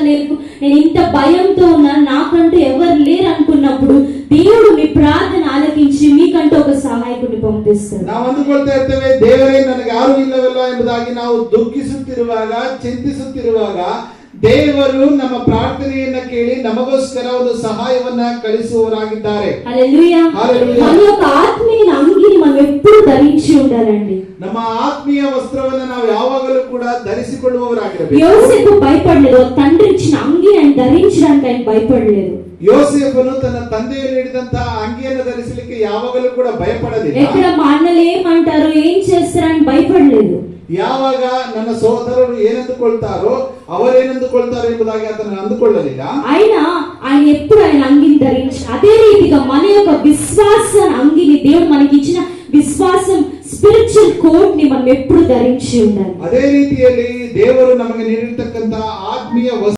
లేదు, నేను ఇంత భయంతో ఉన్నాను, నాకంటూ ఎవరు లేరు అనుకున్నప్పుడు దేవుడు మీ ప్రార్థన ఆలకించి మీకంటూ ఒక సహాయకుడిని పంపిస్తాడు. ನಾವು ಅಂದುಕೊಳ್ತಾ ಇರ್ತೇವೆ ದೇವರೇ ನನಗೆ ಯಾರು ಇಲ್ಲವಲ್ಲ ಎಂಬುದಾಗಿ ನಾವು ದುಃಖಿಸುತ್ತಿರುವಾಗ, ಚಿಂತಿಸುತ್ತಿರುವಾಗ ದೇವರು ನಮ್ಮ ಪ್ರಾರ್ಥನೆಯನ್ನ ಕೇಳಿ ನಮಗೋಸ್ಕರ ಒಂದು ಸಹಾಯವನ್ನ ಕಳಿಸುವವರಾಗಿದ್ದಾರೆ. హల్లెలూయా. మన యొక్క ఆత్మీయ అంగిని మనం ఎప్పుడు ధరించి ఉండాలండి. ನಮ್ಮ ಆತ್ಮೀಯ ವಸ್ತ್ರವನ್ನ ನಾವು ಯಾವಾಗಲೂ ಕೂಡ ಧರಿಸಿಕೊಳ್ಳುವವರಾಗಿರಬೇಕು. యోసేపు భయపడలేదు, తండ్రి ఇచ్చిన అంగిని ఆయన ధరించడానికి ఆయన భయపడలేదు. ಯೋಸೇಫನು ತನ್ನ ತಂದೆಯಲ್ಲಿ ಹಿಡಿದಂತಹ ಅಂಗಿಯನ್ನು ಧರಿಸಲಿಕ್ಕೆ ಯಾವಾಗಲೂ ಕೂಡ ಭಯಪಡಲಿಲ್ಲ. ఎక్కడ మా అన్నలు ఏమంటారు, ఏం చేస్తారని భయపడలేదు. ಯಾವಾಗ ನನ್ನ ಸಹೋದರರು ಏನಂದುಕೊಳ್ತಾರೋ ಅವರೇನೆಂದುಕೊಳ್ತಾರೋ ಎಂಬುದಾಗಿ ಆತನು ಅಂದುಕೊಳ್ಳಲಿಲ್ಲ. ఆయన ఎప్పుడు ఆయన అంగిని ధరించి, అదే రీతిగా మన యొక్క విశ్వాస అంగిని, దేవుడు మనకి ఇచ్చిన విశ్వాసం స్పిరిచువల్ కోట్ ని మనం ఎప్పుడు ధరించి ఉండాలి. ಅದೇ ರೀತಿಯಲ್ಲಿ ದೇವರು ನಮಗೆ ನೀಡಿರತಕ್ಕಂತ ಆತ್ಮೀಯ